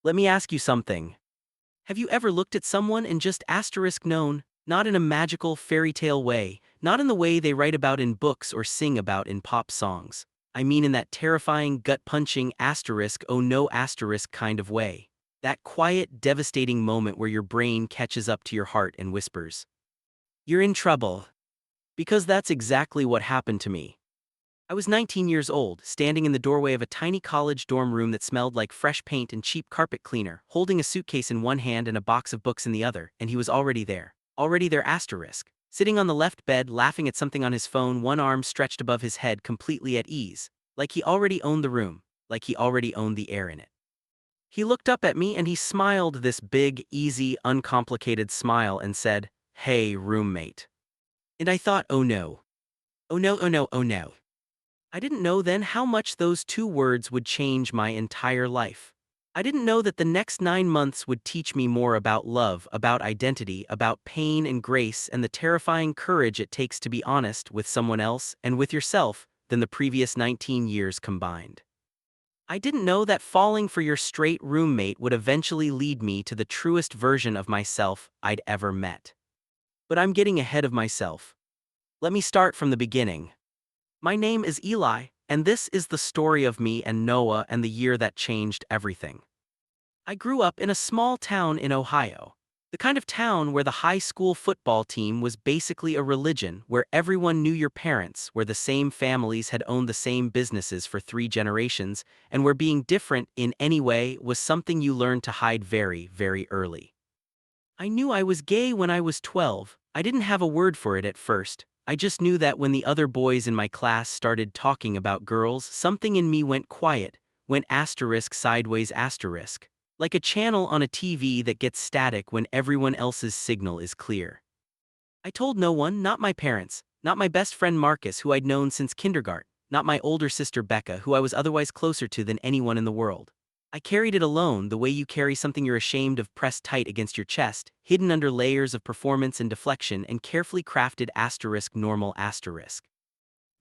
Let me ask you something. Have you ever looked at someone and just asterisk known, not in a magical fairy tale way, not in the way they write about in books or sing about in pop songs? I mean in that terrifying, gut-punching asterisk oh no asterisk kind of way. That quiet, devastating moment where your brain catches up to your heart and whispers, "You're in trouble." Because that's exactly what happened to me. I was 19 years old, standing in the doorway of a tiny college dorm room that smelled like fresh paint and cheap carpet cleaner, holding a suitcase in one hand and a box of books in the other, and he was already there. Already there asterisk. Sitting on the left bed, laughing at something on his phone, one arm stretched above his head, completely at ease. Like he already owned the room, like he already owned the air in it. He looked up at me and he smiled this big, easy, uncomplicated smile and said, "Hey, roommate." And I thought, oh no. Oh no, oh no, oh no. I didn't know then how much those two words would change my entire life. I didn't know that the next 9 months would teach me more about love, about identity, about pain and grace, and the terrifying courage it takes to be honest with someone else and with yourself than the previous 19 years combined. I didn't know that falling for your straight roommate would eventually lead me to the truest version of myself I'd ever met. But I'm getting ahead of myself. Let me start from the beginning. My name is Eli, and this is the story of me and Noah and the year that changed everything. I grew up in a small town in Ohio. The kind of town where the high school football team was basically a religion, where everyone knew your parents, where the same families had owned the same businesses for 3 generations, and where being different in any way was something you learned to hide very, very early. I knew I was gay when I was 12. I didn't have a word for it at first. I just knew that when the other boys in my class started talking about girls, something in me went quiet, went asterisk sideways asterisk, like a channel on a TV that gets static when everyone else's signal is clear. I told no one, not my parents, not my best friend Marcus, who I'd known since kindergarten, not my older sister Becca, who I was otherwise closer to than anyone in the world. I carried it alone, the way you carry something you're ashamed of pressed tight against your chest, hidden under layers of performance and deflection and carefully crafted asterisk normal asterisk.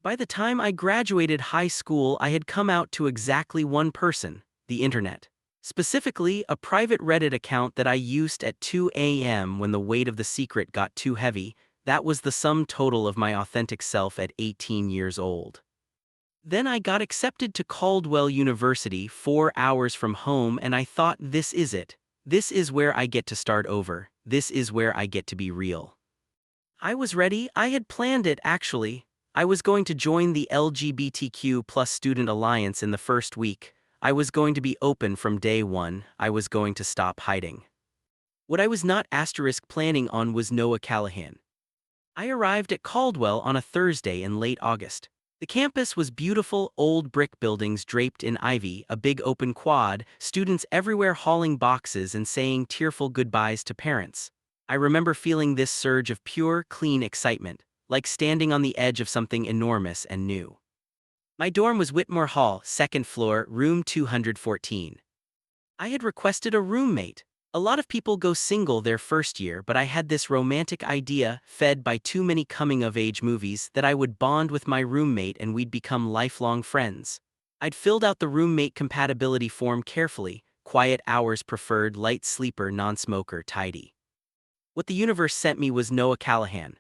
By the time I graduated high school, I had come out to exactly one person, the internet. Specifically, a private Reddit account that I used at 2 a.m. when the weight of the secret got too heavy. That was the sum total of my authentic self at 18 years old. Then I got accepted to Caldwell University 4 hours from home, and I thought, this is it. This is where I get to start over. This is where I get to be real. I was ready. I had planned it, actually. I was going to join the LGBTQ plus student alliance in the first week. I was going to be open from day one. I was going to stop hiding. What I was not asterisk planning on was Noah Callahan. I arrived at Caldwell on a Thursday in late August. The campus was beautiful, old brick buildings draped in ivy, a big open quad, students everywhere hauling boxes and saying tearful goodbyes to parents. I remember feeling this surge of pure, clean excitement, like standing on the edge of something enormous and new. My dorm was Whitmore Hall, second floor, room 214. I had requested a roommate. A lot of people go single their first year, but I had this romantic idea, fed by too many coming-of-age movies, that I would bond with my roommate and we'd become lifelong friends. I'd filled out the roommate compatibility form carefully: quiet hours preferred, light sleeper, non-smoker, tidy. What the universe sent me was Noah Callahan.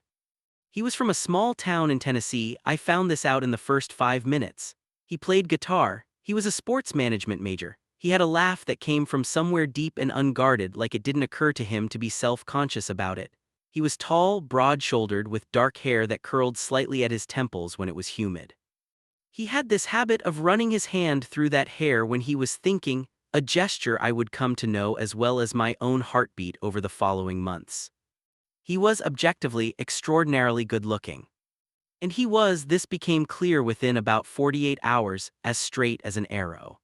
He was from a small town in Tennessee. I found this out in the first 5 minutes. He played guitar. He was a sports management major. He had a laugh that came from somewhere deep and unguarded, like it didn't occur to him to be self-conscious about it. He was tall, broad-shouldered, with dark hair that curled slightly at his temples when it was humid. He had this habit of running his hand through that hair when he was thinking, a gesture I would come to know as well as my own heartbeat over the following months. He was objectively extraordinarily good-looking. And this became clear within about 48 hours, as straight as an arrow.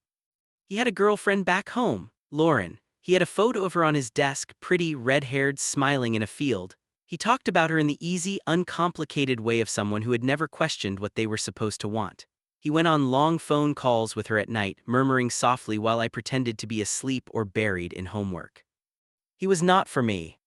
He had a girlfriend back home, Lauren. He had a photo of her on his desk, pretty, red-haired, smiling in a field. He talked about her in the easy, uncomplicated way of someone who had never questioned what they were supposed to want. He went on long phone calls with her at night, murmuring softly while I pretended to be asleep or buried in homework. He was not for me.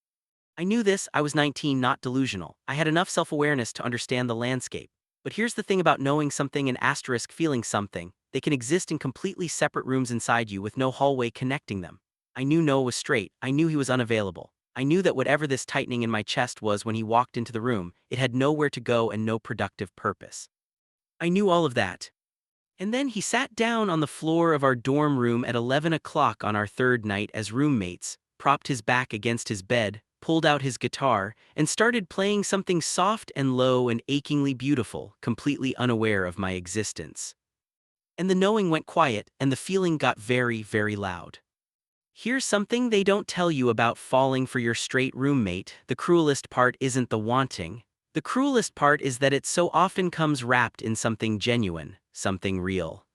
I knew this. I was 19, not delusional. I had enough self-awareness to understand the landscape. But here's the thing about knowing something and asterisk feeling something: they can exist in completely separate rooms inside you with no hallway connecting them. I knew Noah was straight, I knew he was unavailable. I knew that whatever this tightening in my chest was when he walked into the room, it had nowhere to go and no productive purpose. I knew all of that. And then he sat down on the floor of our dorm room at 11 o'clock on our third night as roommates, propped his back against his bed, pulled out his guitar, and started playing something soft and low and achingly beautiful, completely unaware of my existence. And the knowing went quiet, and the feeling got very, very loud. Here's something they don't tell you about falling for your straight roommate. The cruelest part isn't the wanting. The cruelest part is that it so often comes wrapped in something genuine, something real.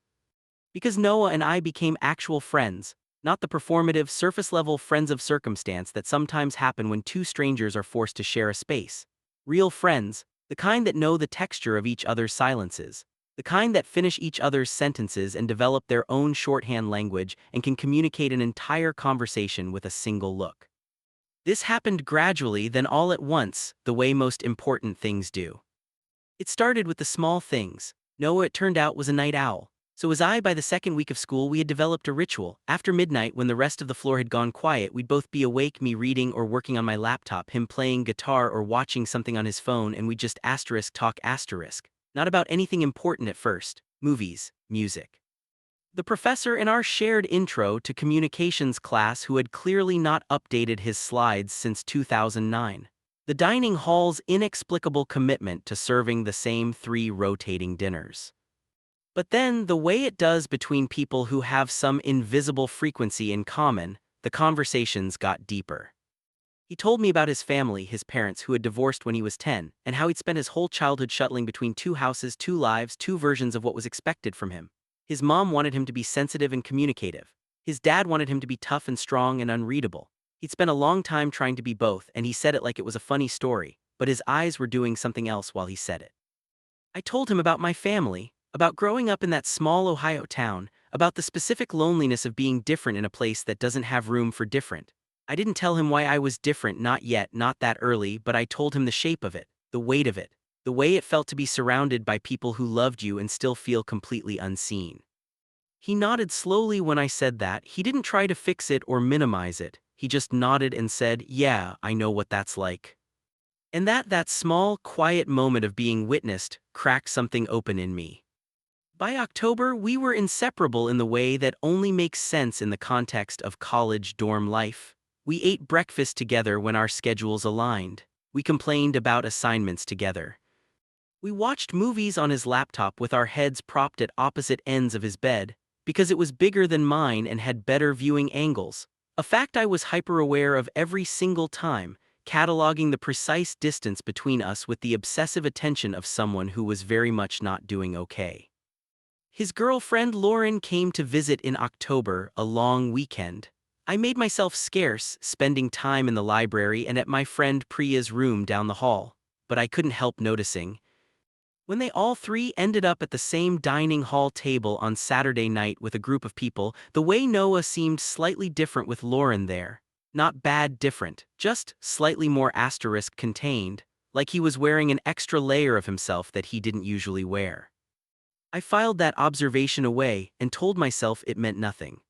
Because Noah and I became actual friends, not the performative, surface-level friends of circumstance that sometimes happen when two strangers are forced to share a space. Real friends, the kind that know the texture of each other's silences, the kind that finish each other's sentences and develop their own shorthand language and can communicate an entire conversation with a single look. This happened gradually, then all at once, the way most important things do. It started with the small things. Noah, it turned out, was a night owl. So was I. By the second week of school, we had developed a ritual. After midnight, when the rest of the floor had gone quiet, we'd both be awake, me reading or working on my laptop, him playing guitar or watching something on his phone, and we'd just talk. Not about anything important at first. Movies, music. The professor in our shared intro to communications class, who had clearly not updated his slides since 2009. The dining hall's inexplicable commitment to serving the same 3 rotating dinners. But then, the way it does between people who have some invisible frequency in common, the conversations got deeper. He told me about his family, his parents who had divorced when he was 10, and how he'd spent his whole childhood shuttling between 2 houses, 2 lives, 2 versions of what was expected from him. His mom wanted him to be sensitive and communicative. His dad wanted him to be tough and strong and unreadable. He'd spent a long time trying to be both, and he said it like it was a funny story, but his eyes were doing something else while he said it. I told him about my family, about growing up in that small Ohio town, about the specific loneliness of being different in a place that doesn't have room for different. I didn't tell him why I was different, not yet, not that early, but I told him the shape of it, the weight of it, the way it felt to be surrounded by people who loved you and still feel completely unseen. He nodded slowly when I said that. He didn't try to fix it or minimize it. He just nodded and said, "Yeah, I know what that's like." And that small, quiet moment of being witnessed cracked something open in me. By October, we were inseparable in the way that only makes sense in the context of college dorm life. We ate breakfast together when our schedules aligned. We complained about assignments together. We watched movies on his laptop with our heads propped at opposite ends of his bed, because it was bigger than mine and had better viewing angles, a fact I was hyper-aware of every single time, cataloging the precise distance between us with the obsessive attention of someone who was very much not doing okay. His girlfriend Lauren came to visit in October, a long weekend. I made myself scarce, spending time in the library and at my friend Priya's room down the hall, but I couldn't help noticing. When they all 3 ended up at the same dining hall table on Saturday night with a group of people, the way Noah seemed slightly different with Lauren there. Not bad different, just slightly more contained, like he was wearing an extra layer of himself that he didn't usually wear. I filed that observation away and told myself it meant nothing.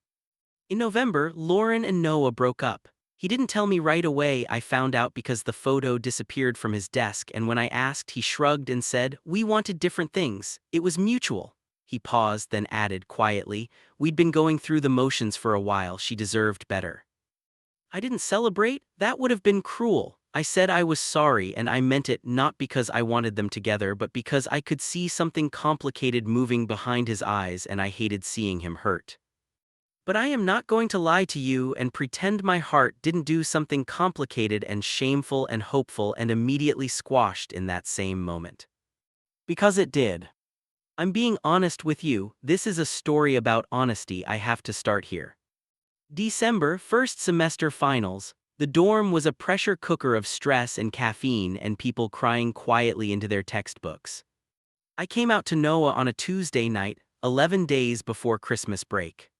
In November, Lauren and Noah broke up. He didn't tell me right away. I found out because the photo disappeared from his desk, and when I asked, he shrugged and said, "We wanted different things. It was mutual." He paused, then added quietly, "We'd been going through the motions for a while. She deserved better." I didn't celebrate. That would have been cruel. I said I was sorry, and I meant it not because I wanted them together, but because I could see something complicated moving behind his eyes and I hated seeing him hurt. But I am not going to lie to you and pretend my heart didn't do something complicated and shameful and hopeful and immediately squashed in that same moment. Because it did. I'm being honest with you. This is a story about honesty. I have to start here. December, first semester finals. The dorm was a pressure cooker of stress and caffeine and people crying quietly into their textbooks. I came out to Noah on a Tuesday night, 11 days before Christmas break.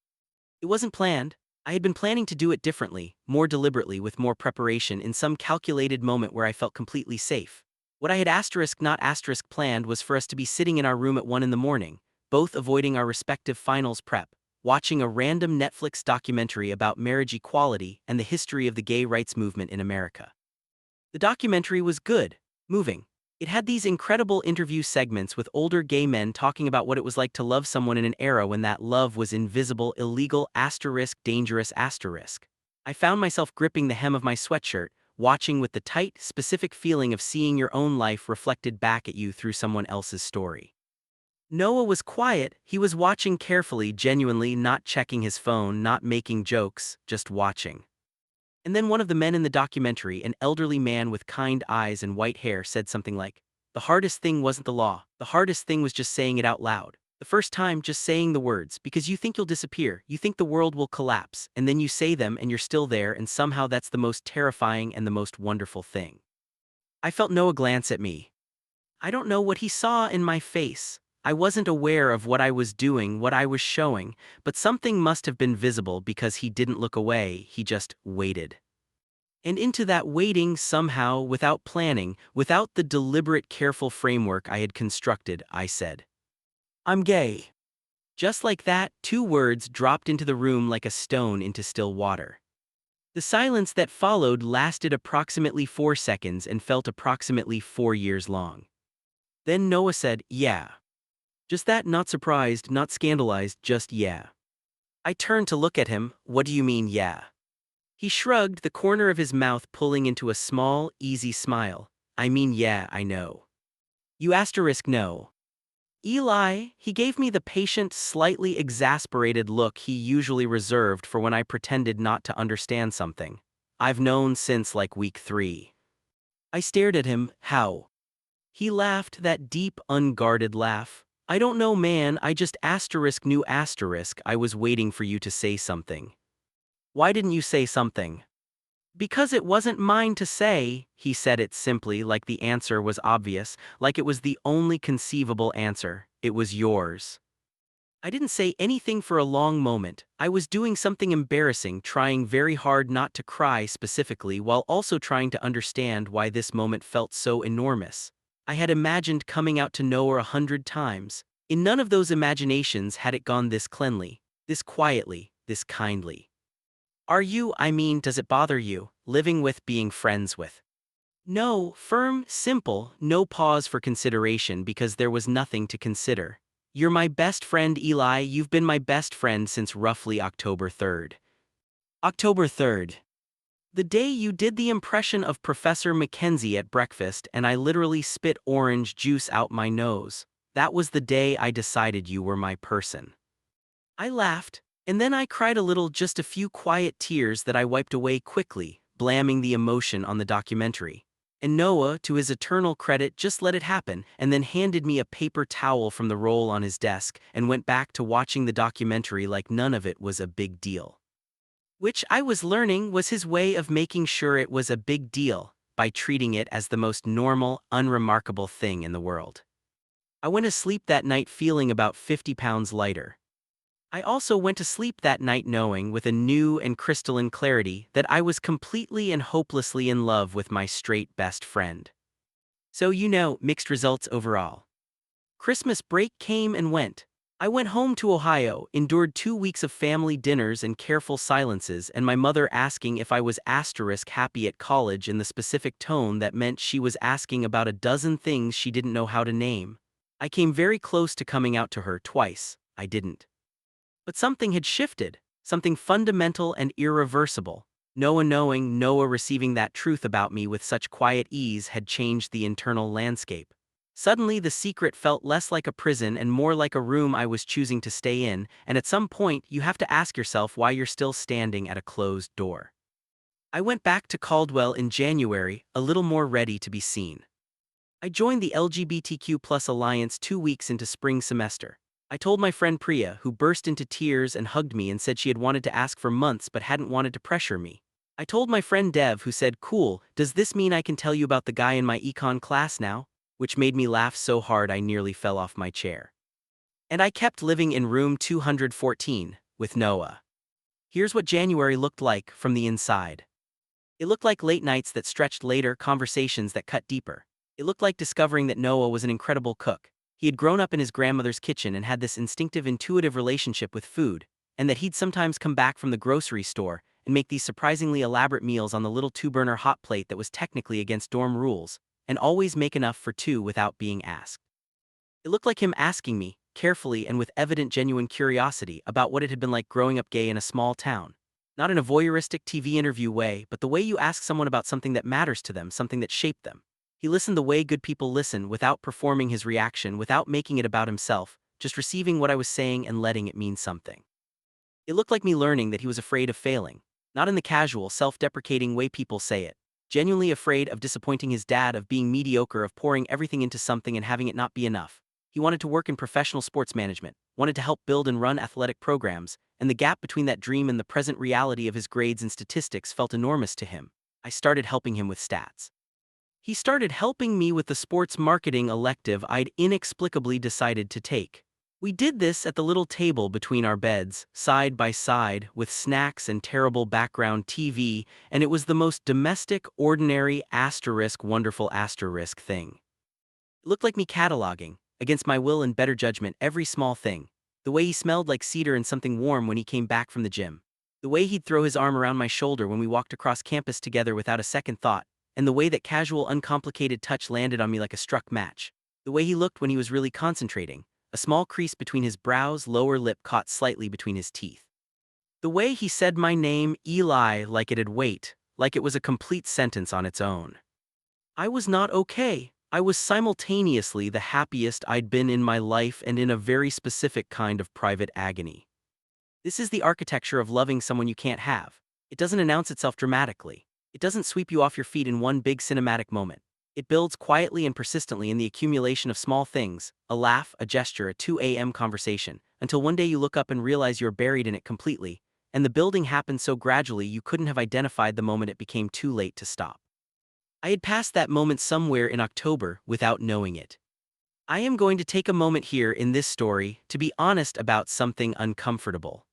It wasn't planned. I had been planning to do it differently, more deliberately, with more preparation, in some calculated moment where I felt completely safe. What I had not planned was for us to be sitting in our room at 1 in the morning, both avoiding our respective finals prep, watching a random Netflix documentary about marriage equality and the history of the gay rights movement in America. The documentary was good, moving. It had these incredible interview segments with older gay men talking about what it was like to love someone in an era when that love was invisible, illegal, dangerous. I found myself gripping the hem of my sweatshirt, watching with the tight, specific feeling of seeing your own life reflected back at you through someone else's story. Noah was quiet, he was watching carefully, genuinely, not checking his phone, not making jokes, just watching. And then one of the men in the documentary, an elderly man with kind eyes and white hair, said something like, "The hardest thing wasn't the law, the hardest thing was just saying it out loud. The first time, just saying the words, because you think you'll disappear, you think the world will collapse, and then you say them and you're still there, and somehow that's the most terrifying and the most wonderful thing." I felt Noah glance at me. I don't know what he saw in my face. I wasn't aware of what I was doing, what I was showing, but something must have been visible because he didn't look away, he just waited. And into that waiting, somehow, without planning, without the deliberate, careful framework I had constructed, I said, "I'm gay." Just like that, two words dropped into the room like a stone into still water. The silence that followed lasted approximately 4 seconds and felt approximately 4 years long. Then Noah said, "Yeah." Just that, not surprised, not scandalized, just yeah. I turned to look at him. "What do you mean, yeah?" He shrugged, the corner of his mouth pulling into a small, easy smile. "I mean, yeah, I know. You know." Eli, he gave me the patient, slightly exasperated look he usually reserved for when I pretended not to understand something. "I've known since like week 3. I stared at him. "How?" He laughed, that deep, unguarded laugh. "I don't know, man, I just knew I was waiting for you to say something." "Why didn't you say something?" "Because it wasn't mine to say," he said it simply, like the answer was obvious, like it was the only conceivable answer. "It was yours." I didn't say anything for a long moment. I was doing something embarrassing, trying very hard not to cry specifically, while also trying to understand why this moment felt so enormous. I had imagined coming out to Noah 100 times. In none of those imaginations had it gone this cleanly, this quietly, this kindly. Does it bother you, living with, being friends with? No, firm, simple, no pause for consideration because there was nothing to consider. "You're my best friend, Eli, you've been my best friend since roughly October 3rd. October 3rd. The day you did the impression of Professor Mackenzie at breakfast and I literally spit orange juice out my nose. That was the day I decided you were my person." I laughed, and then I cried a little, just a few quiet tears that I wiped away quickly, blaming the emotion on the documentary. And Noah, to his eternal credit, just let it happen and then handed me a paper towel from the roll on his desk and went back to watching the documentary like none of it was a big deal. Which I was learning was his way of making sure it was a big deal, by treating it as the most normal, unremarkable thing in the world. I went to sleep that night feeling about 50 pounds lighter. I also went to sleep that night knowing with a new and crystalline clarity that I was completely and hopelessly in love with my straight best friend. So mixed results overall. Christmas break came and went. I went home to Ohio, endured 2 weeks of family dinners and careful silences, and my mother asking if I was happy at college in the specific tone that meant she was asking about a dozen things she didn't know how to name. I came very close to coming out to her twice. I didn't. But something had shifted, something fundamental and irreversible. Noah knowing, Noah receiving that truth about me with such quiet ease had changed the internal landscape. Suddenly the secret felt less like a prison and more like a room I was choosing to stay in, and at some point you have to ask yourself why you're still standing at a closed door. I went back to Caldwell in January, a little more ready to be seen. I joined the LGBTQ Alliance 2 weeks into spring semester. I told my friend Priya, who burst into tears and hugged me and said she had wanted to ask for months but hadn't wanted to pressure me. I told my friend Dev, who said, "Cool, does this mean I can tell you about the guy in my econ class now?" Which made me laugh so hard I nearly fell off my chair. And I kept living in room 214, with Noah. Here's what January looked like from the inside. It looked like late nights that stretched later, conversations that cut deeper. It looked like discovering that Noah was an incredible cook. He had grown up in his grandmother's kitchen and had this intuitive relationship with food. and that he'd sometimes come back from the grocery store and make these surprisingly elaborate meals on the little two-burner hot plate that was technically against dorm rules, and always make enough for two without being asked. It looked like him asking me, carefully and with evident genuine curiosity, about what it had been like growing up gay in a small town. Not in a voyeuristic TV interview way, but the way you ask someone about something that matters to them, something that shaped them. He listened the way good people listen, without performing his reaction, without making it about himself, just receiving what I was saying and letting it mean something. It looked like me learning that he was afraid of failing, not in the casual, self-deprecating way people say it. Genuinely afraid of disappointing his dad, of being mediocre, of pouring everything into something and having it not be enough. He wanted to work in professional sports management, wanted to help build and run athletic programs, and the gap between that dream and the present reality of his grades and statistics felt enormous to him. I started helping him with stats. He started helping me with the sports marketing elective I'd inexplicably decided to take. We did this at the little table between our beds, side by side, with snacks and terrible background TV, and it was the most domestic, ordinary, wonderful thing. It looked like me cataloging, against my will and better judgment, every small thing. The way he smelled like cedar and something warm when he came back from the gym. The way he'd throw his arm around my shoulder when we walked across campus together without a second thought, and the way that casual, uncomplicated touch landed on me like a struck match. The way he looked when he was really concentrating. A small crease between his brows, lower lip caught slightly between his teeth. The way he said my name, Eli, like it had weight, like it was a complete sentence on its own. I was not okay. I was simultaneously the happiest I'd been in my life and in a very specific kind of private agony. This is the architecture of loving someone you can't have. It doesn't announce itself dramatically. It doesn't sweep you off your feet in one big cinematic moment. It builds quietly and persistently in the accumulation of small things, a laugh, a gesture, a 2 a.m. conversation, until one day you look up and realize you're buried in it completely, and the building happened so gradually you couldn't have identified the moment it became too late to stop. I had passed that moment somewhere in October without knowing it. I am going to take a moment here in this story to be honest about something uncomfortable.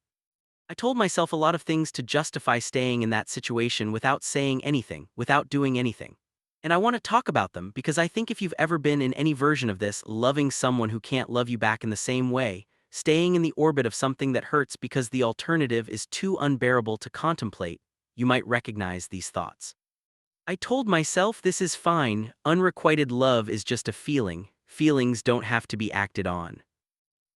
I told myself a lot of things to justify staying in that situation without saying anything, without doing anything. And I want to talk about them because I think if you've ever been in any version of this, loving someone who can't love you back in the same way, staying in the orbit of something that hurts because the alternative is too unbearable to contemplate, you might recognize these thoughts. I told myself this is fine, unrequited love is just a feeling, feelings don't have to be acted on.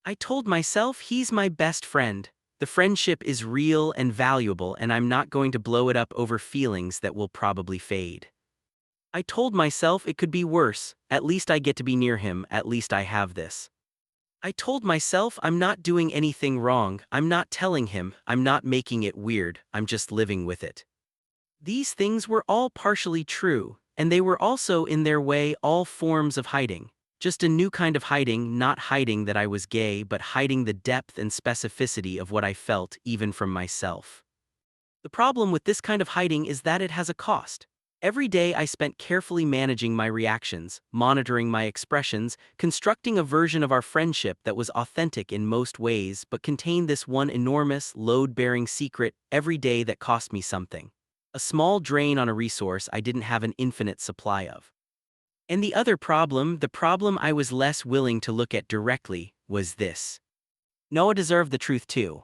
I told myself he's my best friend, the friendship is real and valuable and I'm not going to blow it up over feelings that will probably fade. I told myself it could be worse, at least I get to be near him, at least I have this. I told myself I'm not doing anything wrong, I'm not telling him, I'm not making it weird, I'm just living with it. These things were all partially true, and they were also in their way all forms of hiding. Just a new kind of hiding, not hiding that I was gay, but hiding the depth and specificity of what I felt, even from myself. The problem with this kind of hiding is that it has a cost. Every day I spent carefully managing my reactions, monitoring my expressions, constructing a version of our friendship that was authentic in most ways but contained this one enormous, load-bearing secret every day that cost me something. A small drain on a resource I didn't have an infinite supply of. And the other problem, the problem I was less willing to look at directly, was this. Noah deserved the truth too.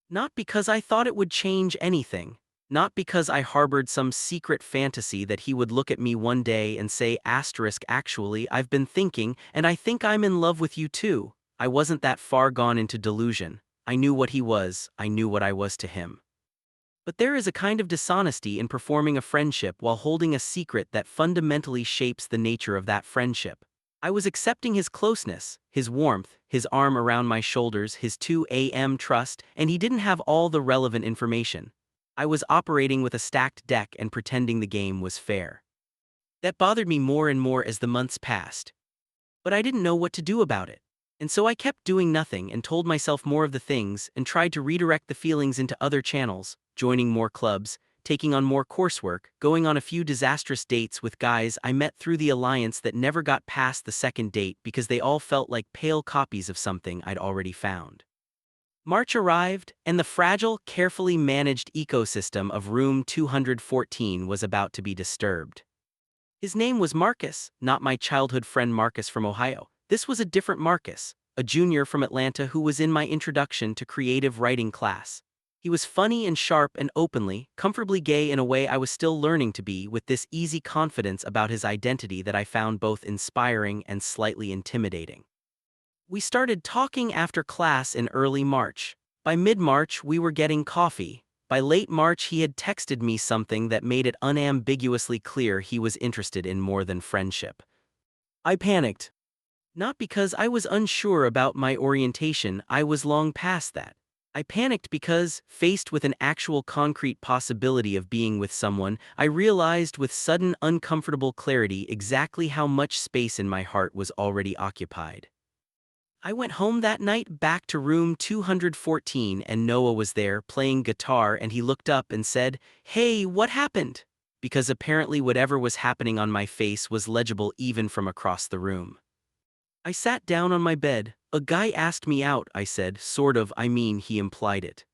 Not because I thought it would change anything. Not because I harbored some secret fantasy that he would look at me one day and say actually I've been thinking and I think I'm in love with you too. I wasn't that far gone into delusion. I knew what he was, I knew what I was to him. But there is a kind of dishonesty in performing a friendship while holding a secret that fundamentally shapes the nature of that friendship. I was accepting his closeness, his warmth, his arm around my shoulders, his 2 a.m. trust, and he didn't have all the relevant information. I was operating with a stacked deck and pretending the game was fair. That bothered me more and more as the months passed. But I didn't know what to do about it. And so I kept doing nothing and told myself more of the things and tried to redirect the feelings into other channels, joining more clubs, taking on more coursework, going on a few disastrous dates with guys I met through the alliance that never got past the second date because they all felt like pale copies of something I'd already found. March arrived, and the fragile, carefully managed ecosystem of room 214 was about to be disturbed. His name was Marcus, not my childhood friend Marcus from Ohio. This was a different Marcus, a junior from Atlanta who was in my introduction to creative writing class. He was funny and sharp and openly, comfortably gay in a way I was still learning to be, with this easy confidence about his identity that I found both inspiring and slightly intimidating. We started talking after class in early March. By mid-March, we were getting coffee. By late March, he had texted me something that made it unambiguously clear he was interested in more than friendship. I panicked. Not because I was unsure about my orientation, I was long past that. I panicked because, faced with an actual concrete possibility of being with someone, I realized with sudden uncomfortable clarity exactly how much space in my heart was already occupied. I went home that night back to room 214 and Noah was there playing guitar and he looked up and said, "Hey, what happened?" Because apparently whatever was happening on my face was legible even from across the room. I sat down on my bed. "A guy asked me out," I said, sort of, I mean, he implied it.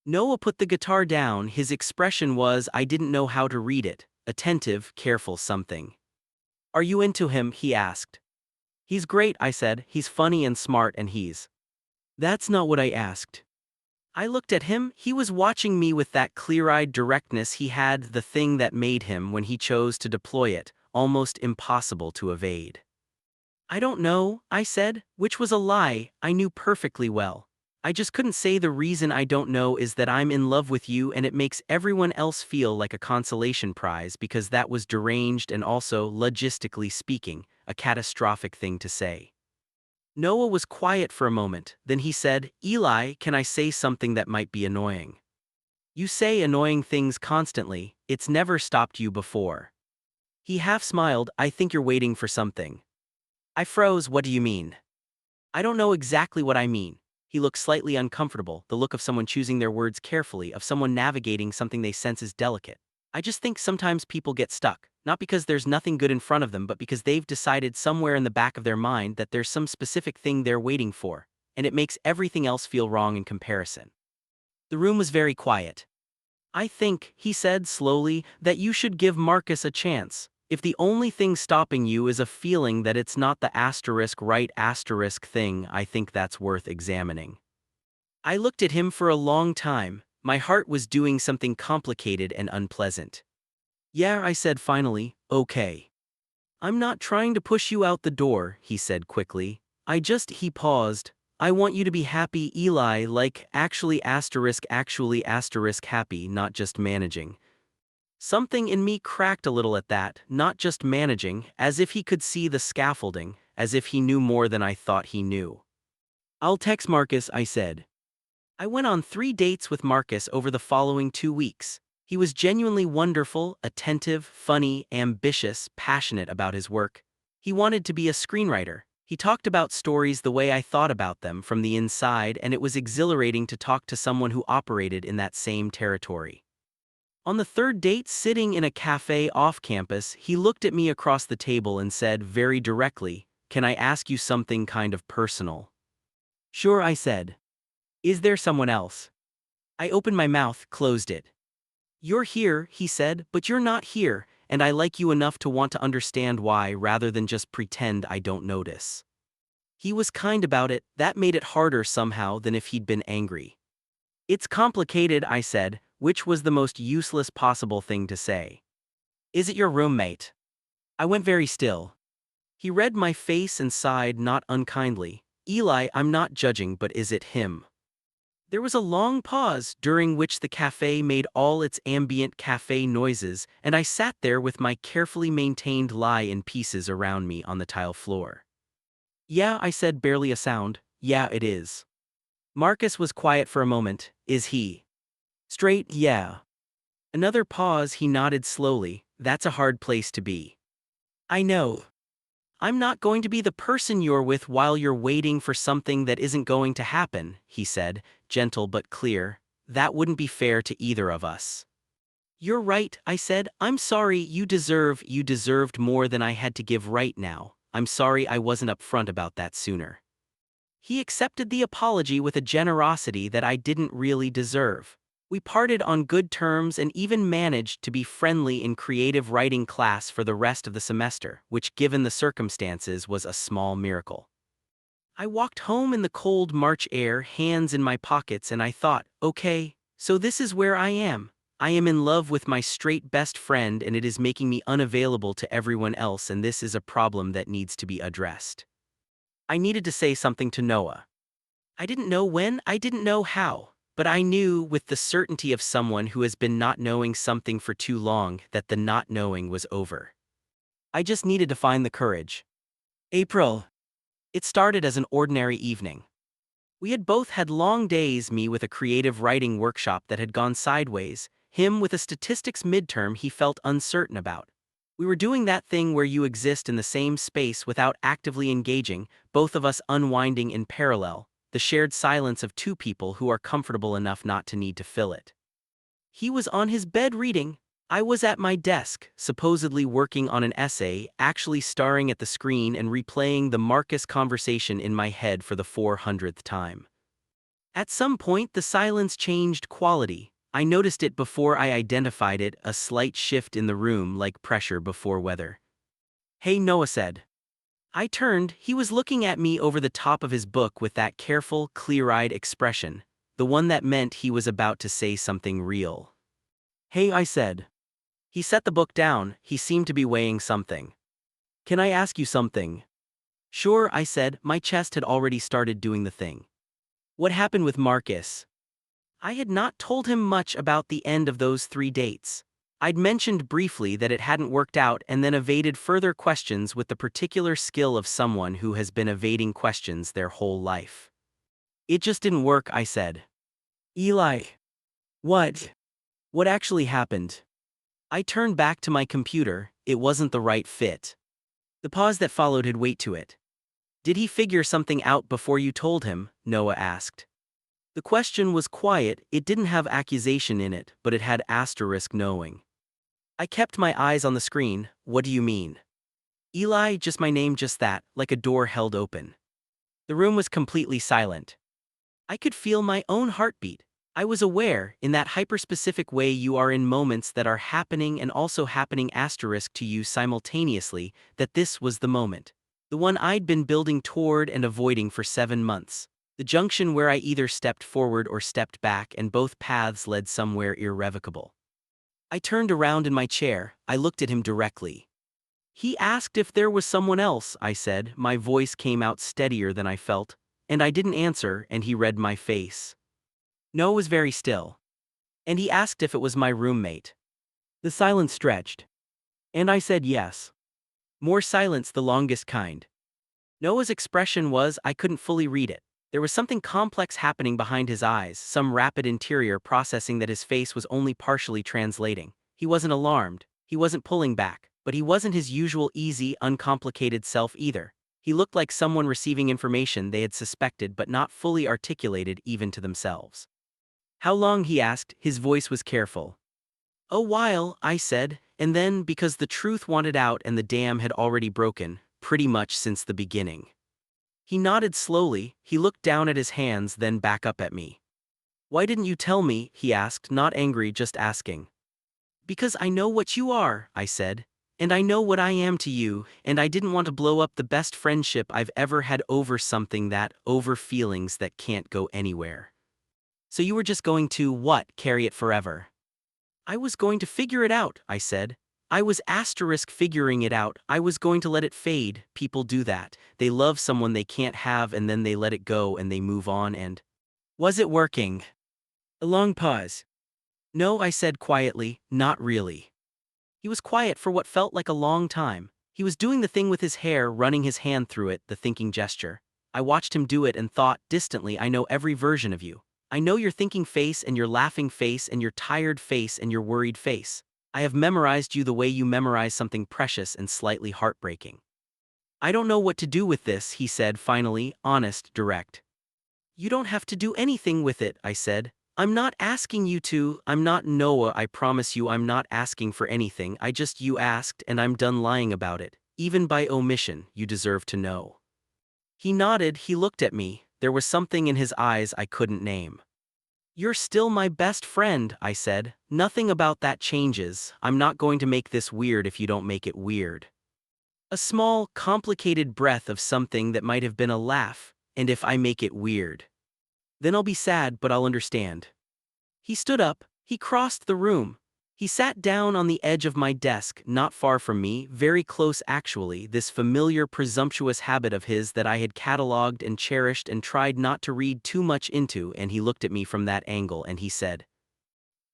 Noah put the guitar down. His expression was, I didn't know how to read it, attentive, careful something. "Are you into him?" he asked. "He's great," I said. "He's funny and smart and he's—" That's not what I asked. I looked at him. He was watching me with that clear-eyed directness he had, the thing that made him, when he chose to deploy it, almost impossible to evade. "I don't know," I said, which was a lie I knew perfectly well. I just couldn't say the reason I don't know is that I'm in love with you and it makes everyone else feel like a consolation prize because that was deranged and also, logistically speaking, a catastrophic thing to say. Noah was quiet for a moment, then he said, "Eli, can I say something that might be annoying? You say annoying things constantly, it's never stopped you before." He half smiled. "I think you're waiting for something." I froze. "What do you mean?" "I don't know exactly what I mean." He looked slightly uncomfortable, the look of someone choosing their words carefully, of someone navigating something they sense is delicate. "I just think sometimes people get stuck, not because there's nothing good in front of them but because they've decided somewhere in the back of their mind that there's some specific thing they're waiting for, and it makes everything else feel wrong in comparison." The room was very quiet. "I think," he said slowly, "that you should give Marcus a chance. If the only thing stopping you is a feeling that it's not the right thing, I think that's worth examining." I looked at him for a long time. My heart was doing something complicated and unpleasant. "Yeah," I said finally, "okay. I'm not trying to push you out the door," he said quickly. He paused. "I want you to be happy, Eli, like actually happy, not just managing." Something in me cracked a little at that, not just managing, as if he could see the scaffolding, as if he knew more than I thought he knew. "I'll text Marcus," I said. I went on 3 dates with Marcus over the following 2 weeks. He was genuinely wonderful, attentive, funny, ambitious, passionate about his work. He wanted to be a screenwriter. He talked about stories the way I thought about them from the inside, and it was exhilarating to talk to someone who operated in that same territory. On the 3rd date, sitting in a cafe off campus, he looked at me across the table and said very directly, "Can I ask you something kind of personal?" "Sure," I said. "Is there someone else?" I opened my mouth, closed it. "You're here," he said, "but you're not here, and I like you enough to want to understand why rather than just pretend I don't notice." He was kind about it. That made it harder somehow than if he'd been angry. "It's complicated," I said, which was the most useless possible thing to say. "Is it your roommate?" I went very still. He read my face and sighed, not unkindly. "Eli, I'm not judging, but is it him?" There was a long pause, during which the cafe made all its ambient cafe noises, and I sat there with my carefully maintained lie in pieces around me on the tile floor. "Yeah," I said, barely a sound. "Yeah, it is." Marcus was quiet for a moment. "Is he straight?" "Yeah." Another pause. He nodded slowly. "That's a hard place to be." "I know. I'm not going to be the person you're with while you're waiting for something that isn't going to happen," he said, gentle but clear. "That wouldn't be fair to either of us." "You're right," I said. "I'm sorry. You deserved more than I had to give right now. I'm sorry I wasn't upfront about that sooner." He accepted the apology with a generosity that I didn't really deserve. We parted on good terms and even managed to be friendly in creative writing class for the rest of the semester, which given the circumstances was a small miracle. I walked home in the cold March air, hands in my pockets, and I thought, okay, so this is where I am. I am in love with my straight best friend, and it is making me unavailable to everyone else, and this is a problem that needs to be addressed. I needed to say something to Noah. I didn't know when, I didn't know how, but I knew with the certainty of someone who has been not knowing something for too long that the not knowing was over. I just needed to find the courage. April. It started as an ordinary evening. We had both had long days, me with a creative writing workshop that had gone sideways, him with a statistics midterm he felt uncertain about. We were doing that thing where you exist in the same space without actively engaging, both of us unwinding in parallel, the shared silence of two people who are comfortable enough not to need to fill it. He was on his bed reading. I was at my desk, supposedly working on an essay, actually staring at the screen and replaying the Marcus conversation in my head for the 400th time. At some point, the silence changed quality. I noticed it before I identified it, a slight shift in the room like pressure before weather. Hey, Noah said. I turned, he was looking at me over the top of his book with that careful, clear-eyed expression, the one that meant he was about to say something real. Hey, I said. He set the book down, he seemed to be weighing something. Can I ask you something? Sure, I said, my chest had already started doing the thing. What happened with Marcus? I had not told him much about the end of those 3 dates. I'd mentioned briefly that it hadn't worked out and then evaded further questions with the particular skill of someone who has been evading questions their whole life. It just didn't work, I said. Eli. What? What actually happened? I turned back to my computer, it wasn't the right fit. The pause that followed had weight to it. Did he figure something out before you told him? Noah asked. The question was quiet, it didn't have accusation in it, but it had asterisk knowing. I kept my eyes on the screen. What do you mean? Eli, just my name, just that, like a door held open. The room was completely silent. I could feel my own heartbeat. I was aware, in that hyper-specific way you are in moments that are happening and also happening asterisk to you simultaneously, that this was the moment. The one I'd been building toward and avoiding for 7 months. The junction where I either stepped forward or stepped back and both paths led somewhere irrevocable. I turned around in my chair, I looked at him directly. He asked if there was someone else, I said, my voice came out steadier than I felt, and I didn't answer, and he read my face. No was very still. And he asked if it was my roommate. The silence stretched. And I said yes. More silence, the longest kind. Noah's expression was, I couldn't fully read it. There was something complex happening behind his eyes, some rapid interior processing that his face was only partially translating. He wasn't alarmed, he wasn't pulling back, but he wasn't his usual easy, uncomplicated self either. He looked like someone receiving information they had suspected but not fully articulated even to themselves. How long, he asked, his voice was careful. A while, I said, and then, because the truth wanted out and the dam had already broken, pretty much since the beginning. He nodded slowly, he looked down at his hands then back up at me. Why didn't you tell me, he asked, not angry, just asking. Because I know what you are, I said, and I know what I am to you, and I didn't want to blow up the best friendship I've ever had over something that, over feelings that can't go anywhere. So you were just going to, what, carry it forever? I was going to figure it out, I said. I was asterisk figuring it out, I was going to let it fade. People do that. They love someone they can't have and then they let it go and they move on and… Was it working? A long pause. No, I said quietly, not really. He was quiet for what felt like a long time. He was doing the thing with his hair, running his hand through it, the thinking gesture. I watched him do it and thought, distantly, I know every version of you. I know your thinking face and your laughing face and your tired face and your worried face. I have memorized you the way you memorize something precious and slightly heartbreaking. I don't know what to do with this, he said finally, honest, direct. You don't have to do anything with it, I said. I'm not asking you to, I'm not Noah, I promise you I'm not asking for anything, I just you asked and I'm done lying about it. Even by omission, you deserve to know. He nodded, he looked at me, there was something in his eyes I couldn't name. You're still my best friend, I said. Nothing about that changes, I'm not going to make this weird if you don't make it weird. A small, complicated breath of something that might have been a laugh, And if I make it weird, then I'll be sad, but I'll understand. He stood up, he crossed the room. He sat down on the edge of my desk, not far from me, very close actually, this familiar presumptuous habit of his that I had catalogued and cherished and tried not to read too much into, and he looked at me from that angle and he said,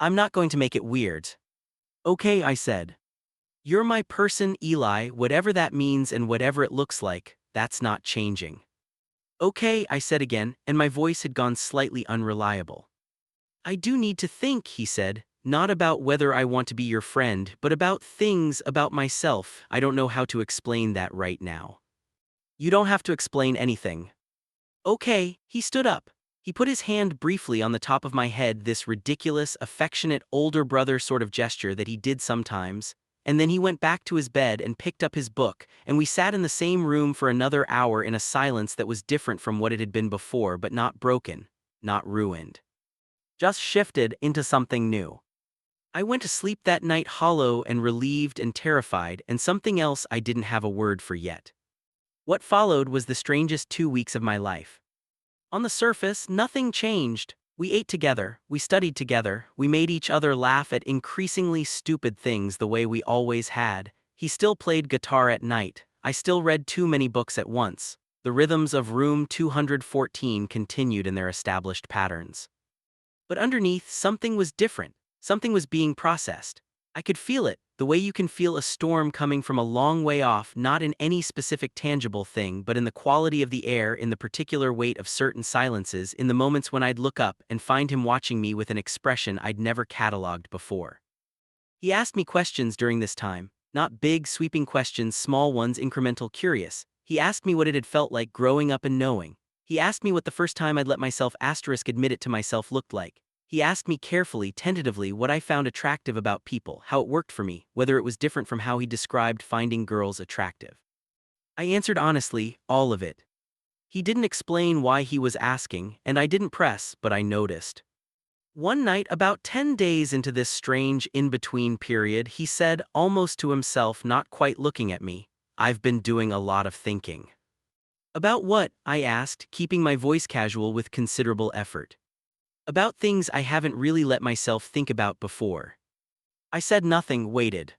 "I'm not going to make it weird." "Okay," I said. "You're my person, Eli, whatever that means and whatever it looks like, that's not changing." "Okay," I said again, and my voice had gone slightly unreliable. "I do need to think," he said, "not about whether I want to be your friend, but about things about myself. I don't know how to explain that right now." "You don't have to explain anything." "Okay." He stood up. He put his hand briefly on the top of my head, this ridiculous, affectionate older brother sort of gesture that he did sometimes, and then he went back to his bed and picked up his book, and we sat in the same room for another hour in a silence that was different from what it had been before, but not broken, not ruined. Just shifted into something new. I went to sleep that night hollow and relieved and terrified, and something else I didn't have a word for yet. What followed was the strangest 2 weeks of my life. On the surface, nothing changed. We ate together, we studied together, we made each other laugh at increasingly stupid things the way we always had. He still played guitar at night, I still read too many books at once. The rhythms of Room 214 continued in their established patterns. But underneath, something was different. Something was being processed. I could feel it, the way you can feel a storm coming from a long way off, not in any specific tangible thing, but in the quality of the air, in the particular weight of certain silences, in the moments when I'd look up and find him watching me with an expression I'd never catalogued before. He asked me questions during this time, not big, sweeping questions, small ones, incremental, curious. He asked me what it had felt like growing up and knowing. He asked me what the first time I'd let myself admit it to myself looked like. He asked me carefully, tentatively, what I found attractive about people, how it worked for me, whether it was different from how he described finding girls attractive. I answered honestly, all of it. He didn't explain why he was asking, and I didn't press, but I noticed. One night, about 10 days into this strange in-between period, he said, almost to himself, not quite looking at me, "I've been doing a lot of thinking." "About what?" I asked, keeping my voice casual with considerable effort. "About things I haven't really let myself think about before." I said nothing, waited.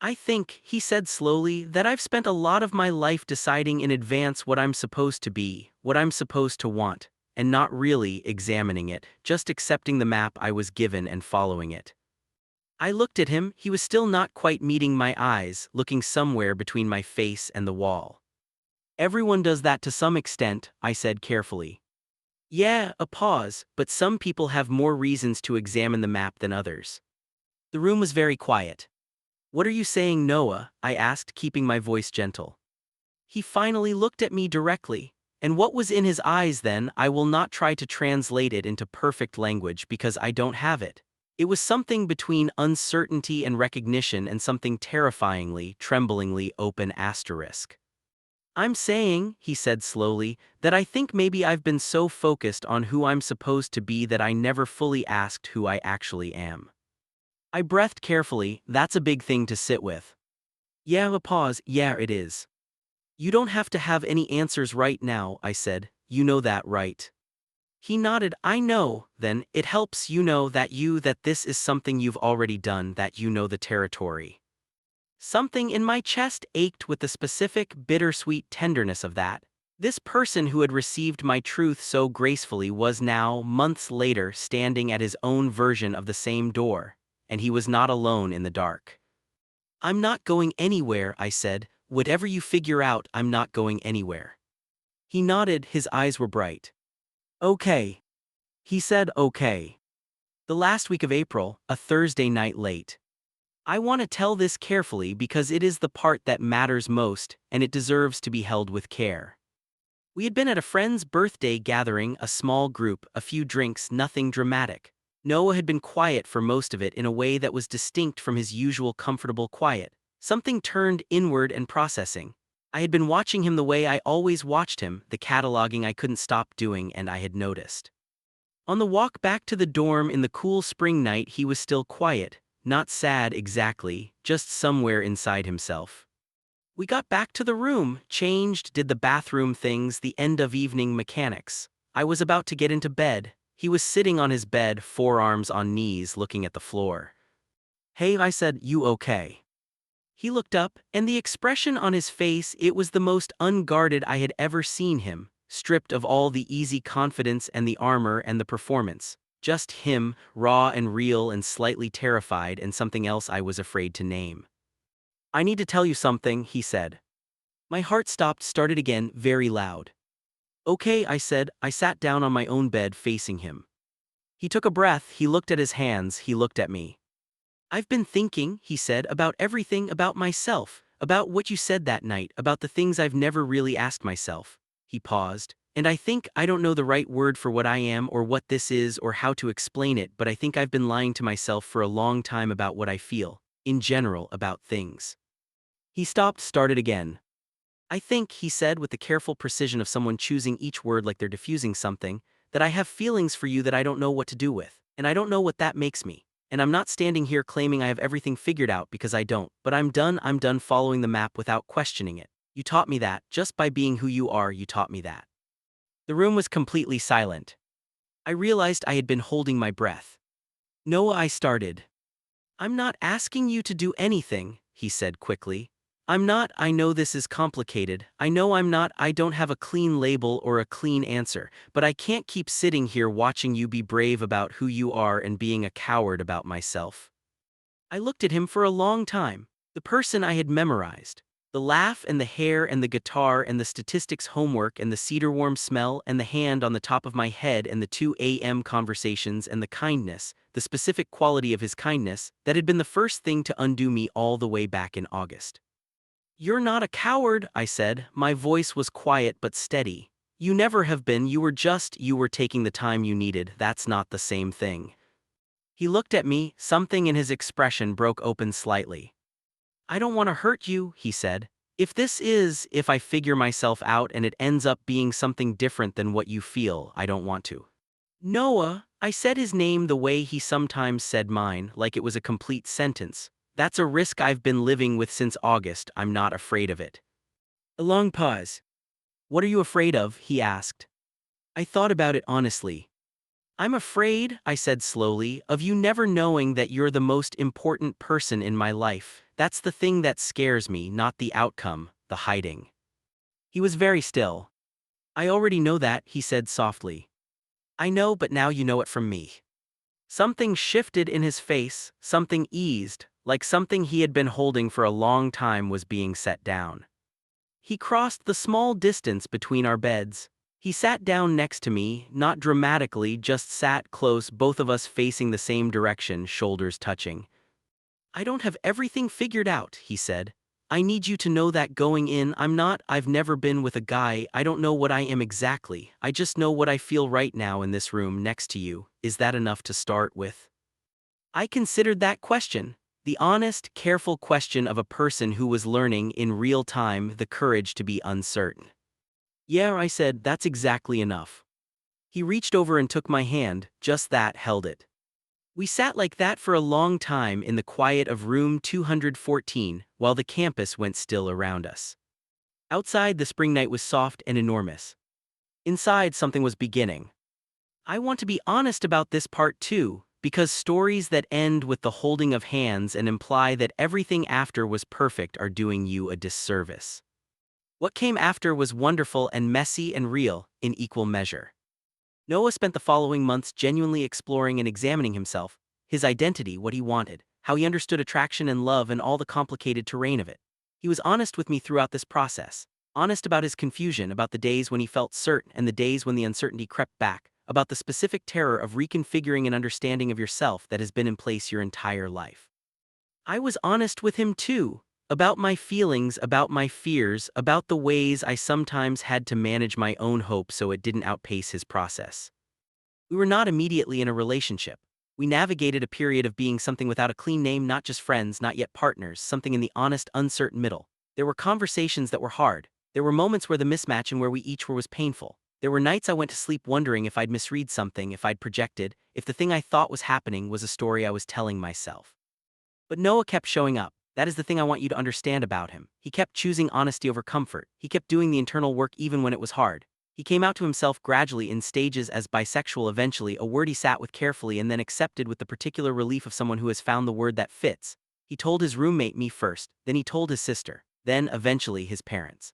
"I think," he said slowly, "that I've spent a lot of my life deciding in advance what I'm supposed to be, what I'm supposed to want, and not really examining it, just accepting the map I was given and following it." I looked at him, he was still not quite meeting my eyes, looking somewhere between my face and the wall. "Everyone does that to some extent," I said carefully. "Yeah," a pause, "but some people have more reasons to examine the map than others." The room was very quiet. "What are you saying, Noah?" I asked, keeping my voice gentle. He finally looked at me directly, and what was in his eyes then, I will not try to translate it into perfect language because I don't have it. It was something between uncertainty and recognition and something terrifyingly, tremblingly open asterisk. "I'm saying," he said slowly, "that I think maybe I've been so focused on who I'm supposed to be that I never fully asked who I actually am." I breathed carefully, that's a big thing to sit with. "Yeah," a pause, "yeah, it is." "You don't have to have any answers right now," I said, "you know that, right?" He nodded, "I know, then, it helps that this is something you've already done, that you know the territory." Something in my chest ached with the specific, bittersweet tenderness of that. This person who had received my truth so gracefully was now, months later, standing at his own version of the same door, and he was not alone in the dark. "I'm not going anywhere," I said. "Whatever you figure out, I'm not going anywhere." He nodded, his eyes were bright. "Okay." He said, "Okay." The last week of April, a Thursday night late. I want to tell this carefully because it is the part that matters most, and it deserves to be held with care. We had been at a friend's birthday gathering, a small group, a few drinks, nothing dramatic. Noah had been quiet for most of it in a way that was distinct from his usual comfortable quiet. Something turned inward and processing. I had been watching him the way I always watched him, the cataloging I couldn't stop doing, and I had noticed. On the walk back to the dorm in the cool spring night, he was still quiet. Not sad exactly, just somewhere inside himself. We got back to the room, changed, did the bathroom things, the end of evening mechanics. I was about to get into bed. He was sitting on his bed, forearms on knees, looking at the floor. "Hey," I said, "you okay?" He looked up, and the expression on his face, it was the most unguarded I had ever seen him, stripped of all the easy confidence and the armor and the performance. Just him, raw and real and slightly terrified, and something else I was afraid to name. "I need to tell you something," he said. My heart stopped, started again, very loud. "Okay," I said. I sat down on my own bed facing him. He took a breath, he looked at his hands, he looked at me. "I've been thinking," he said, "about everything, about myself, about what you said that night, about the things I've never really asked myself." He paused. "And I think I don't know the right word for what I am or what this is or how to explain it, but I think I've been lying to myself for a long time about what I feel, in general, about things." He stopped, started again. "I think," he said with the careful precision of someone choosing each word like they're diffusing something, "that I have feelings for you that I don't know what to do with, and I don't know what that makes me. And I'm not standing here claiming I have everything figured out because I don't, but I'm done following the map without questioning it. You taught me that, just by being who you are, you taught me that." The room was completely silent. I realized I had been holding my breath. "Noah," I started. "I'm not asking you to do anything," he said quickly. I know this is complicated. I know I don't have a clean label or a clean answer, but I can't keep sitting here watching you be brave about who you are and being a coward about myself." I looked at him for a long time, the person I had memorized. The laugh and the hair and the guitar and the statistics homework and the cedar warm smell and the hand on the top of my head and the 2 a.m. conversations and the kindness, the specific quality of his kindness, that had been the first thing to undo me all the way back in August. "You're not a coward," I said. My voice was quiet but steady. "You never have been, you were taking the time you needed. That's not the same thing." He looked at me, something in his expression broke open slightly. "I don't want to hurt you," he said. If I figure myself out and it ends up being something different than what you feel, I don't want to." "Noah," I said his name the way he sometimes said mine, like it was a complete sentence. "That's a risk I've been living with since August. I'm not afraid of it." A long pause. "What are you afraid of?" he asked. I thought about it honestly. "I'm afraid," I said slowly, "of you never knowing that you're the most important person in my life. That's the thing that scares me, not the outcome, the hiding." He was very still. "I already know that," he said softly. "I know, but now you know it from me." Something shifted in his face, something eased, like something he had been holding for a long time was being set down. He crossed the small distance between our beds. He sat down next to me, not dramatically, just sat close, both of us facing the same direction, shoulders touching. "I don't have everything figured out," he said. "I need you to know that going in, I've never been with a guy, I don't know what I am exactly, I just know what I feel right now in this room next to you. Is that enough to start with?" I considered that question, the honest, careful question of a person who was learning in real time the courage to be uncertain. "Yeah," I said, "that's exactly enough." He reached over and took my hand, just that, held it. We sat like that for a long time in the quiet of room 214, while the campus went still around us. Outside, the spring night was soft and enormous. Inside, something was beginning. I want to be honest about this part too, because stories that end with the holding of hands and imply that everything after was perfect are doing you a disservice. What came after was wonderful and messy and real, in equal measure. Noah spent the following months genuinely exploring and examining himself, his identity, what he wanted, how he understood attraction and love and all the complicated terrain of it. He was honest with me throughout this process, honest about his confusion, about the days when he felt certain and the days when the uncertainty crept back, about the specific terror of reconfiguring an understanding of yourself that has been in place your entire life. I was honest with him too, about my feelings, about my fears, about the ways I sometimes had to manage my own hope so it didn't outpace his process. We were not immediately in a relationship. We navigated a period of being something without a clean name, not just friends, not yet partners, something in the honest, uncertain middle. There were conversations that were hard. There were moments where the mismatch and where we each were was painful. There were nights I went to sleep wondering if I'd misread something, if I'd projected, if the thing I thought was happening was a story I was telling myself. But Noah kept showing up. That is the thing I want you to understand about him. He kept choosing honesty over comfort. He kept doing the internal work even when it was hard. He came out to himself gradually in stages as bisexual, eventually a word he sat with carefully and then accepted with the particular relief of someone who has found the word that fits. He told his roommate, me first, then he told his sister, then eventually his parents.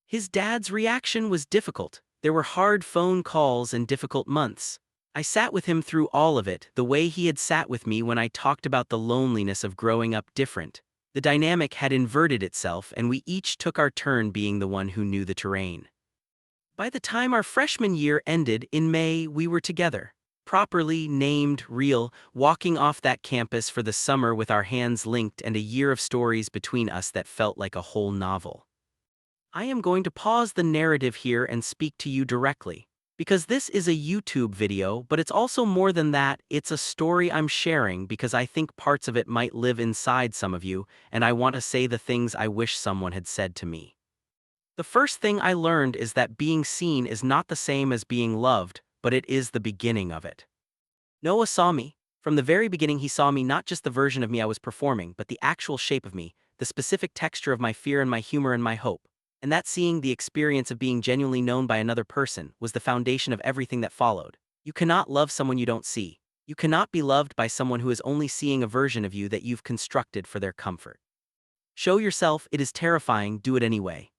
His dad's reaction was difficult. There were hard phone calls and difficult months. I sat with him through all of it, the way he had sat with me when I talked about the loneliness of growing up different. The dynamic had inverted itself, and we each took our turn being the one who knew the terrain. By the time our freshman year ended in May, we were together. Properly named, real, walking off that campus for the summer with our hands linked and a year of stories between us that felt like a whole novel. I am going to pause the narrative here and speak to you directly. Because this is a YouTube video, but it's also more than that. It's a story I'm sharing because I think parts of it might live inside some of you, and I want to say the things I wish someone had said to me. The first thing I learned is that being seen is not the same as being loved, but it is the beginning of it. Noah saw me. From the very beginning, he saw me, not just the version of me I was performing, but the actual shape of me, the specific texture of my fear and my humor and my hope. And that seeing, the experience of being genuinely known by another person, was the foundation of everything that followed. You cannot love someone you don't see. You cannot be loved by someone who is only seeing a version of you that you've constructed for their comfort. Show yourself. It is terrifying. Do it anyway.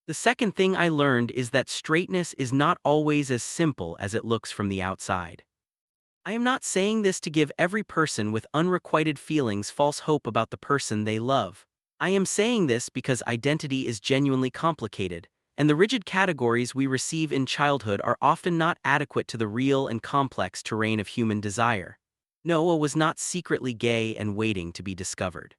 The second thing I learned is that straightness is not always as simple as it looks from the outside. I am not saying this to give every person with unrequited feelings false hope about the person they love. I am saying this because identity is genuinely complicated, and the rigid categories we receive in childhood are often not adequate to the real and complex terrain of human desire. Noah was not secretly gay and waiting to be discovered.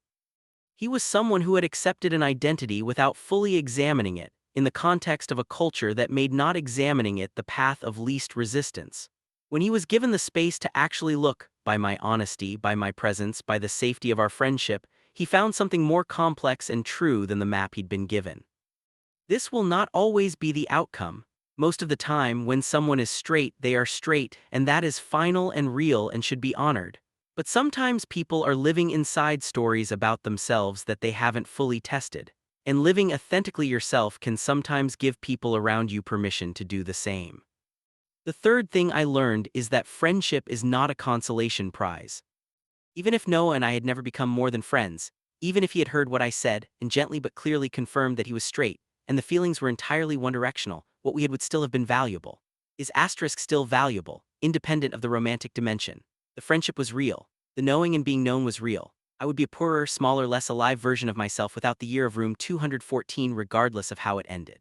He was someone who had accepted an identity without fully examining it, in the context of a culture that made not examining it the path of least resistance. When he was given the space to actually look, by my honesty, by my presence, by the safety of our friendship, he found something more complex and true than the map he'd been given. This will not always be the outcome. Most of the time, when someone is straight, they are straight, and that is final and real and should be honored. But sometimes people are living inside stories about themselves that they haven't fully tested. And living authentically yourself can sometimes give people around you permission to do the same. The third thing I learned is that friendship is not a consolation prize. Even if Noah and I had never become more than friends, even if he had heard what I said and gently but clearly confirmed that he was straight, and the feelings were entirely one-directional, what we had would still have been valuable. Is asterisk still valuable, independent of the romantic dimension? The friendship was real. The knowing and being known was real. I would be a poorer, smaller, less alive version of myself without the year of room 214 regardless of how it ended.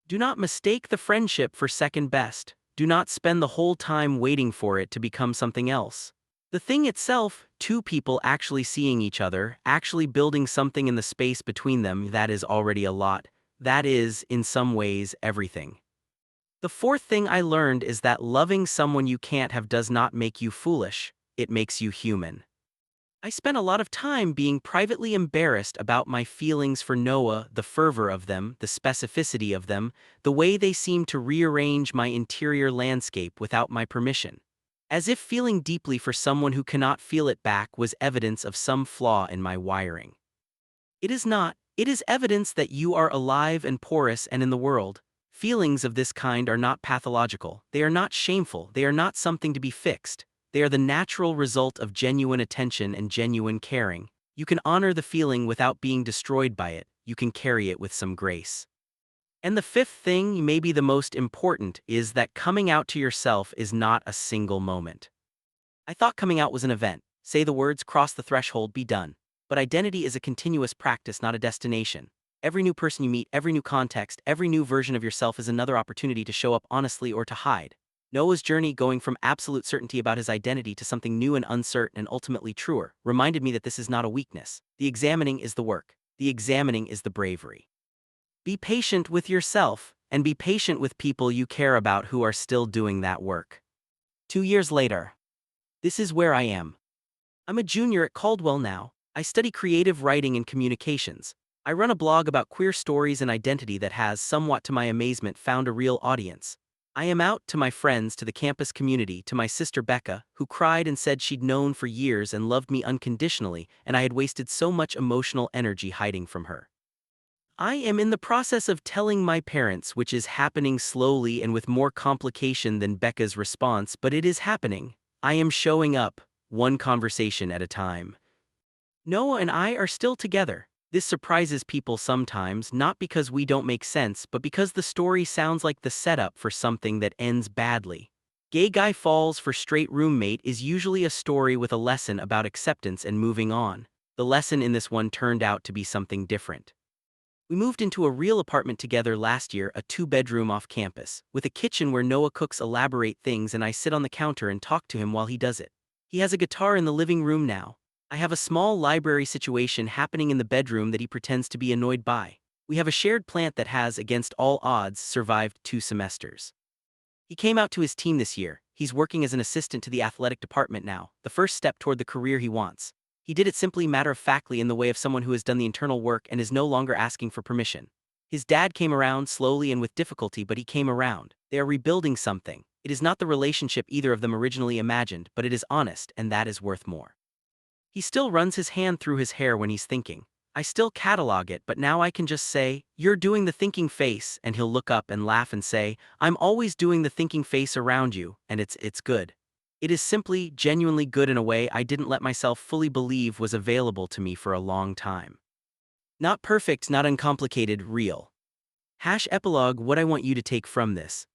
Do not mistake the friendship for second best. Do not spend the whole time waiting for it to become something else. The thing itself, two people actually seeing each other, actually building something in the space between them, that is already a lot. That is, in some ways, everything. The fourth thing I learned is that loving someone you can't have does not make you foolish, it makes you human. I spent a lot of time being privately embarrassed about my feelings for Noah, the fervor of them, the specificity of them, the way they seemed to rearrange my interior landscape without my permission. As if feeling deeply for someone who cannot feel it back was evidence of some flaw in my wiring. It is not. It is evidence that you are alive and porous and in the world. Feelings of this kind are not pathological, they are not shameful, they are not something to be fixed. They are the natural result of genuine attention and genuine caring. You can honor the feeling without being destroyed by it, you can carry it with some grace. And the fifth thing, maybe the most important, is that coming out to yourself is not a single moment. I thought coming out was an event. Say the words, cross the threshold, be done. But identity is a continuous practice, not a destination. Every new person you meet, every new context, every new version of yourself is another opportunity to show up honestly or to hide. Noah's journey going from absolute certainty about his identity to something new and uncertain and ultimately truer reminded me that this is not a weakness. The examining is the work. The examining is the bravery. Be patient with yourself, and be patient with people you care about who are still doing that work. 2 years later. This is where I am. I'm a junior at Caldwell now. I study creative writing and communications. I run a blog about queer stories and identity that has, somewhat to my amazement, found a real audience. I am out to my friends, to the campus community, to my sister Becca, who cried and said she'd known for years and loved me unconditionally, and I had wasted so much emotional energy hiding from her. I am in the process of telling my parents, which is happening slowly and with more complication than Becca's response, but it is happening. I am showing up, one conversation at a time. Noah and I are still together. This surprises people sometimes, not because we don't make sense, but because the story sounds like the setup for something that ends badly. Gay guy falls for straight roommate is usually a story with a lesson about acceptance and moving on. The lesson in this one turned out to be something different. We moved into a real apartment together last year, a 2-bedroom off campus, with a kitchen where Noah cooks elaborate things and I sit on the counter and talk to him while he does it. He has a guitar in the living room now. I have a small library situation happening in the bedroom that he pretends to be annoyed by. We have a shared plant that has, against all odds, survived 2 semesters. He came out to his team this year. He's working as an assistant to the athletic department now, the first step toward the career he wants. He did it simply matter-of-factly in the way of someone who has done the internal work and is no longer asking for permission. His dad came around slowly and with difficulty, but he came around. They are rebuilding something. It is not the relationship either of them originally imagined, but it is honest, and that is worth more. He still runs his hand through his hair when he's thinking. I still catalog it, but now I can just say, "You're doing the thinking face," and he'll look up and laugh and say, "I'm always doing the thinking face around you," and it's good. It is simply, genuinely good in a way I didn't let myself fully believe was available to me for a long time. Not perfect, not uncomplicated, real. Epilogue. What I want you to take from this.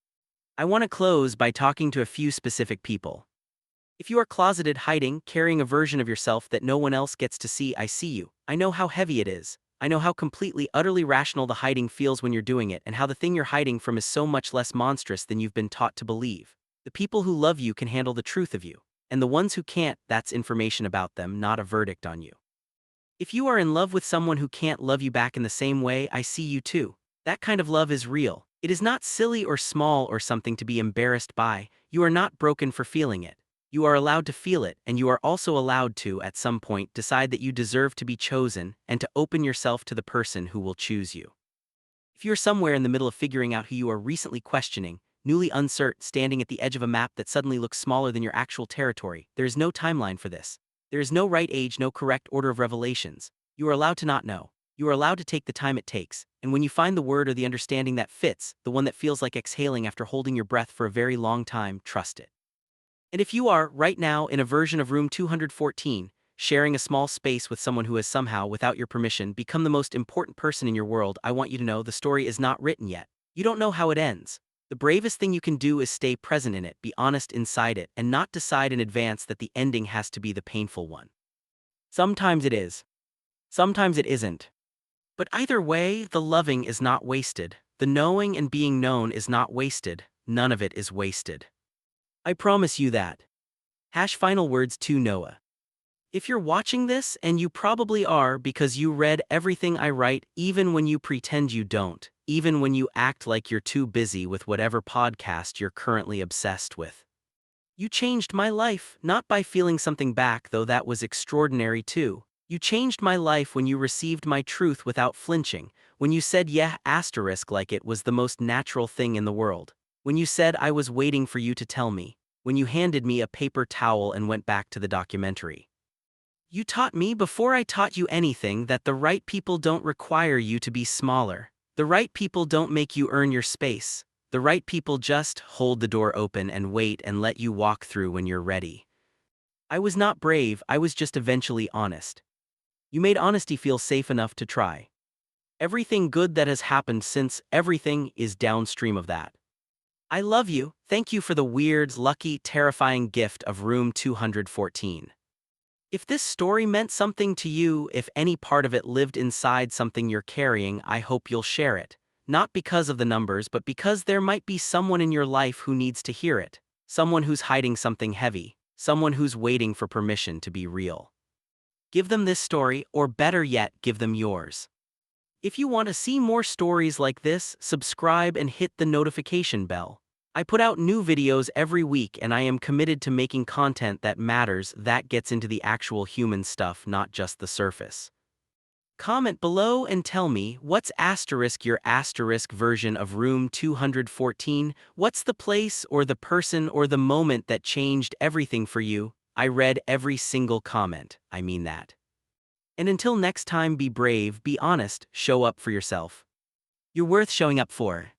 I want to close by talking to a few specific people. If you are closeted, hiding, carrying a version of yourself that no one else gets to see, I see you. I know how heavy it is. I know how completely, utterly rational the hiding feels when you're doing it, and how the thing you're hiding from is so much less monstrous than you've been taught to believe. The people who love you can handle the truth of you, and the ones who can't, that's information about them, not a verdict on you. If you are in love with someone who can't love you back in the same way, I see you too. That kind of love is real. It is not silly or small or something to be embarrassed by. You are not broken for feeling it. You are allowed to feel it, and you are also allowed to, at some point, decide that you deserve to be chosen and to open yourself to the person who will choose you. If you're somewhere in the middle of figuring out who you are, recently questioning, newly uncertain, standing at the edge of a map that suddenly looks smaller than your actual territory, there is no timeline for this. There is no right age, no correct order of revelations. You are allowed to not know. You are allowed to take the time it takes, and when you find the word or the understanding that fits, the one that feels like exhaling after holding your breath for a very long time, trust it. And if you are, right now, in a version of room 214, sharing a small space with someone who has somehow, without your permission, become the most important person in your world, I want you to know the story is not written yet. You don't know how it ends. The bravest thing you can do is stay present in it, be honest inside it, and not decide in advance that the ending has to be the painful one. Sometimes it is. Sometimes it isn't. But either way, the loving is not wasted. The knowing and being known is not wasted. None of it is wasted. I promise you that. Final words to Noah. If you're watching this, and you probably are because you read everything I write, even when you pretend you don't, even when you act like you're too busy with whatever podcast you're currently obsessed with. You changed my life, not by feeling something back, though that was extraordinary too. You changed my life when you received my truth without flinching, when you said yeah, asterisk, like it was the most natural thing in the world. When you said I was waiting for you to tell me. When you handed me a paper towel and went back to the documentary. You taught me before I taught you anything that the right people don't require you to be smaller. The right people don't make you earn your space. The right people just hold the door open and wait and let you walk through when you're ready. I was not brave, I was just eventually honest. You made honesty feel safe enough to try. Everything good that has happened since, everything is downstream of that. I love you. Thank you for the weird, lucky, terrifying gift of room 214. If this story meant something to you, if any part of it lived inside something you're carrying, I hope you'll share it. Not because of the numbers, but because there might be someone in your life who needs to hear it. Someone who's hiding something heavy. Someone who's waiting for permission to be real. Give them this story, or better yet, give them yours. If you want to see more stories like this, subscribe and hit the notification bell. I put out new videos every week, and I am committed to making content that matters, that gets into the actual human stuff, not just the surface. Comment below and tell me, what's asterisk your asterisk version of room 214? What's the place or the person or the moment that changed everything for you? I read every single comment, I mean that. And until next time, be brave, be honest, show up for yourself. You're worth showing up for.